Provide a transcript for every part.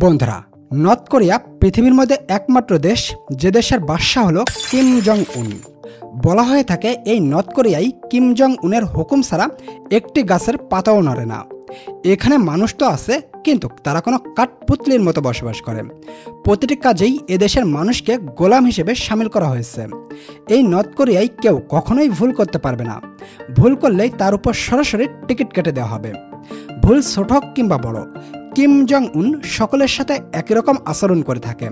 বন্ধুরা, north Korea পৃথিবীর মধ্যে একমাত্র দেশ যে দেশের বাদশা হলো কিম জং উন। বলা হয়ে থাকে এই নর্থ কোরিয়ায় কিম জং উনের হুকুম ছাড়া একটি গাছের পাতাও নড়ে না। এখানে মানুষ তো আছে, কিন্তু তারা কোনো কাঠপুতলির মতো বসবাস করে। প্রতিটি কাজেই এদেশের মানুষকে গোলাম হিসেবে সামিল করা হয়েছে। এই নর্থ কোরিয়ায় কেউ কখনোই ভুল করতে পারবে না। ভুল করলেই তার উপর সরাসরি টিকিট কেটে দেওয়া হবে। ভুল ছোট হোক কিংবা বড়, কিম জং উন সকলের সাথে একই রকম আচরণ করে থাকে।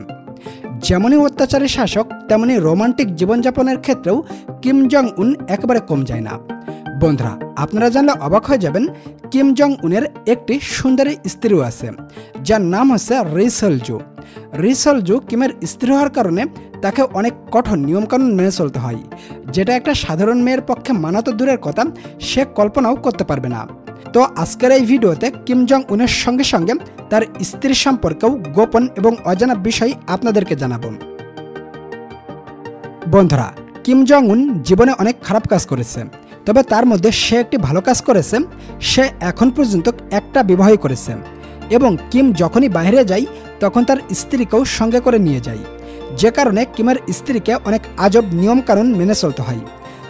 যেমনই অত্যাচারী শাসক, তেমনি রোমান্টিক জীবনযাপনের ক্ষেত্রেও কিম জং উন একেবারে কম যায় না। বন্ধুরা, আপনারা জানলে অবাক হয়ে যাবেন, কিম জং উনের একটি সুন্দরী স্ত্রীও আছে, যার নাম হচ্ছে রি সল জু। রি সল জু কিমের স্ত্রী হওয়ার কারণে তাকে অনেক কঠোর নিয়মকানুন মেনে চলতে হয়, যেটা একটা সাধারণ মেয়ের পক্ষে মানা তো দূরের কথা, সে কল্পনাও করতে পারবে না। তো আজকের এই ভিডিওতে কিম জং উনের সঙ্গে সঙ্গে তার স্ত্রীর সম্পর্কেও গোপন এবং অজানা বিষয় আপনাদেরকে জানাবো। বন্ধুরা, কিম জং উন জীবনে অনেক খারাপ কাজ করেছে, তবে তার মধ্যে সে একটি ভালো কাজ করেছে। সে এখন পর্যন্ত একটা বিবাহই করেছে, এবং কিম যখনই বাইরে যায় তখন তার স্ত্রীকেও সঙ্গে করে নিয়ে যায়, যে কারণে কিমের স্ত্রীকে অনেক আজব নিয়মকানুন মেনে চলতে হয়।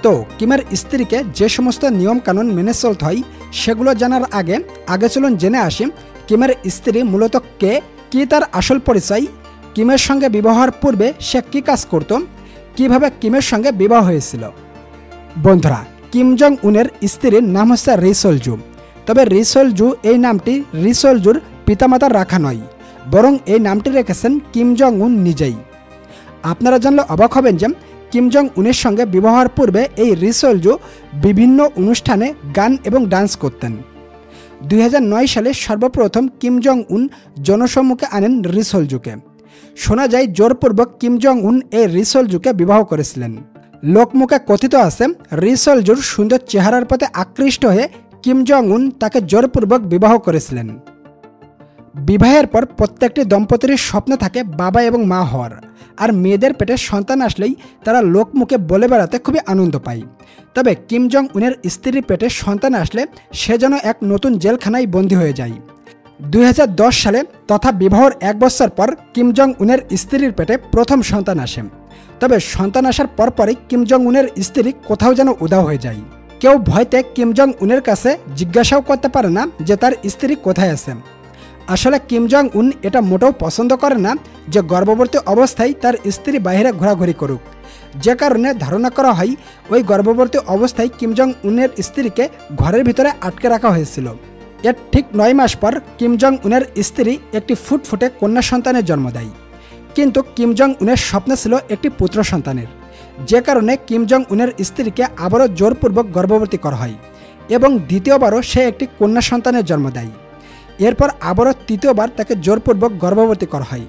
তো কিমের স্ত্রীকে যে সমস্ত নিয়মকানুন মেনে চলতে হয় সেগুলো জানার আগে চলুন জেনে আসি কিমের স্ত্রী মূলত কে, কি তার আসল পরিচয়, কিমের সঙ্গে বিবাহের পূর্বে সে কী কাজ করত, কিভাবে কিমের সঙ্গে বিবাহ হয়েছিল। বন্ধুরা, কিম জং উনের স্ত্রীর নাম হচ্ছে রি সল জু। তবে রি সল জু এই নামটি রি সল জুর পিতামাতার রাখা নয়, বরং এই নামটি রেখেছেন কিম জং উন নিজেই। আপনারা জানলে অবাক হবেন যে কিম জং উনের সঙ্গে বিবাহের পূর্বে এই রি সল জু বিভিন্ন অনুষ্ঠানে গান এবং ডান্স করতেন। 2009 সালে সর্বপ্রথম কিম জং উন জনসম্মুখে আনেন রি সল জুকে। শোনা যায় জোরপূর্বক কিম জং উন এই রি সল জুকে বিবাহ করেছিলেন। লোকমুখে কথিত আছে, রি সল জুর সুন্দর চেহারার প্রতি আকৃষ্ট হয়ে কিম জং উন তাকে জোরপূর্বক বিবাহ করেছিলেন। বিবাহের পর প্রত্যেকটি দম্পতির স্বপ্ন থাকে বাবা এবং মা হওয়ার, আর মেয়েদের পেটে সন্তান আসলেই তারা লোকমুখে বলে বেড়াতে খুবই আনন্দ পায়। তবে কিম জং উনের স্ত্রীর পেটে সন্তান আসলে সে যেন এক নতুন জেলখানায় বন্দী হয়ে যায়। 2010 সালে তথা বিবাহের 1 বছর পর কিম জং উনের স্ত্রীর পেটে প্রথম সন্তান আসে। তবে সন্তান আসার পরপরই কিম জং উনের স্ত্রী কোথাও যেন উধাও হয়ে যায়। কেউ ভয়তে কিম জং উনের কাছে জিজ্ঞাসাও করতে পারে না যে তার স্ত্রী কোথায় আছে। আসলে কিম জং উন এটা মোটেও পছন্দ করে না যে গর্ভবতী অবস্থায় তার স্ত্রী বাইরে ঘোরাঘুরি করুক, যে কারণে ধারণা করা হয় ওই গর্ভবতী অবস্থায় কিম জং উনের স্ত্রীকে ঘরের ভিতরে আটকে রাখা হয়েছিল। এর ঠিক 9 মাস পর কিম জং উনের স্ত্রী একটি ফুটফুটে কন্যা সন্তানের জন্ম দেয়। কিন্তু কিম জং উনের স্বপ্ন ছিল একটি পুত্র সন্তানের, যে কারণে কিম জং উনের স্ত্রীকে আবারও জোরপূর্বক গর্ভবতী করা হয় এবং দ্বিতীয়বারও সে একটি কন্যা সন্তানের জন্ম দেয়। এরপর আবারও তৃতীয়বার তাকে জোরপূর্বক গর্ভবতী করা হয়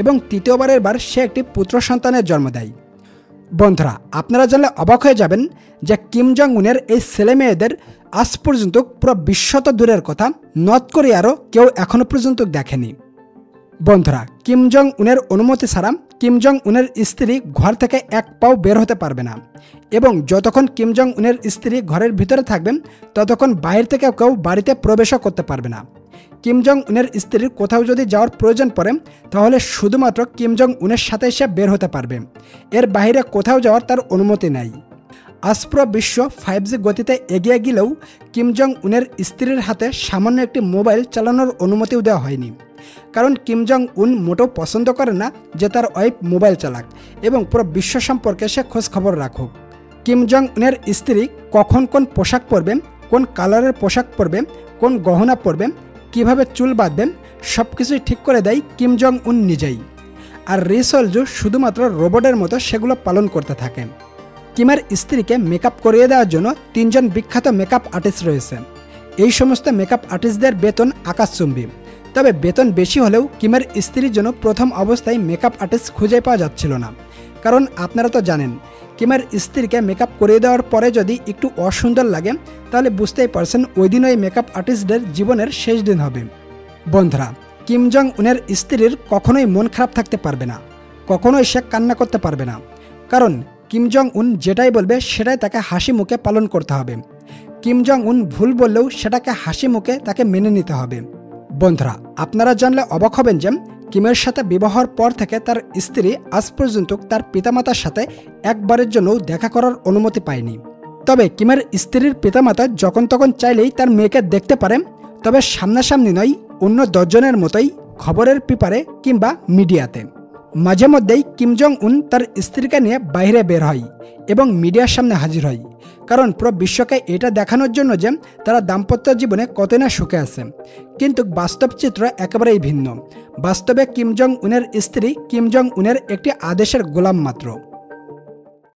এবং তৃতীয়বারের বার সে একটি পুত্র সন্তানের জন্ম দেয়। বন্ধুরা, আপনারা জানলে অবাক হয়ে যাবেন যে কিম জং উনের এই ছেলে মেয়েদের আজ পর্যন্ত পুরো বিশ্বত দূরের কথা নর্থ কোরিয়ারও কেউ এখনো পর্যন্ত দেখেনি। বন্ধুরা, কিম জং উনের অনুমতি ছাড়া কিম জং উনের স্ত্রী ঘর থেকে এক পাও বের হতে পারবে না, এবং যতক্ষণ কিম জং উনের স্ত্রী ঘরের ভিতরে থাকবেন ততক্ষণ বাইরে থেকে কেউ বাড়িতে প্রবেশও করতে পারবে না। কিম জং উনের স্ত্রীর কোথাও যদি যাওয়ার প্রয়োজন পড়ে তাহলে শুধুমাত্র কিম জং উনের সাথে সে বের হতে পারবে, এর বাইরে কোথাও যাওয়ার তার অনুমতি নেই। আজ পুরো বিশ্ব 5G গতিতে এগিয়ে গেলেও কিম জং উনের স্ত্রীর হাতে সামান্য একটি মোবাইল চালানোর অনুমতিও দেওয়া হয়নি, কারণ কিম জং উন মোটেও পছন্দ করে না যে তার ওয়াইফ মোবাইল চালাক এবং পুরো বিশ্ব সম্পর্কে সে খোঁজ খবর রাখুক। কিম জং উনের স্ত্রী কখন কোন পোশাক পরবেন, কোন কালারের পোশাক পরবে, কোন গহনা পরবেন, কিভাবে চুল বাঁধবেন, সব কিছুই ঠিক করে দেয় কিম জং উন নিজেই। আর রি সল জু শুধুমাত্র রোবটের মতো সেগুলো পালন করতে থাকেন। কিমের স্ত্রীকে মেকআপ করিয়ে দেওয়ার জন্য 3 জন বিখ্যাত মেকআপ আর্টিস্ট রয়েছে। এই সমস্ত মেকআপ আর্টিস্টদের বেতন আকাশচুম্বী। তবে বেতন বেশি হলেও কিমের স্ত্রীর জন্য প্রথম অবস্থায় মেকআপ আর্টিস্ট খুঁজে পাওয়া যাচ্ছিল না, কারণ আপনারা তো জানেন কিমের স্ত্রীকে মেকআপ করিয়ে দেওয়ার পরে যদি একটু অসুন্দর লাগে তাহলে বুঝতেই পারছেন ওই দিন ওই মেকআপ আর্টিস্টদের জীবনের শেষ দিন হবে। বন্ধুরা, কিম জং উনের স্ত্রীর কখনোই মন খারাপ থাকতে পারবে না, কখনোই সে কান্না করতে পারবে না, কারণ কিম জং উন যেটাই বলবে সেটাই তাকে হাসি মুখে পালন করতে হবে। কিম জং উন ভুল বললেও সেটাকে হাসি মুখে তাকে মেনে নিতে হবে। বন্ধুরা, আপনারা জানলে অবাক হবেন যে কিমের সাথে বিবাহের পর থেকে তার স্ত্রী আজ পর্যন্ত তার পিতামাতার সাথে একবারের জন্য দেখা করার অনুমতি পায়নি। তবে কিমের স্ত্রীর পিতামাতা যখন তখন চাইলেই তার মেয়েকে দেখতে পারে, তবে সামনাসামনি নয়, অন্য 10 জনের মতোই খবরের পেপারে কিংবা মিডিয়াতে। মাঝে মধ্যেই কিম জং উন তার স্ত্রীকে নিয়ে বাইরে বের হয় এবং মিডিয়ার সামনে হাজির হয়, কারণ পুরো বিশ্বকে এটা দেখানোর জন্য যে তারা দাম্পত্য জীবনে কতই না সুখে আছে। কিন্তু বাস্তব চিত্র একেবারেই ভিন্ন। বাস্তবে কিম জং উনের স্ত্রী কিম জং উনের একটি আদেশের গোলাম মাত্র।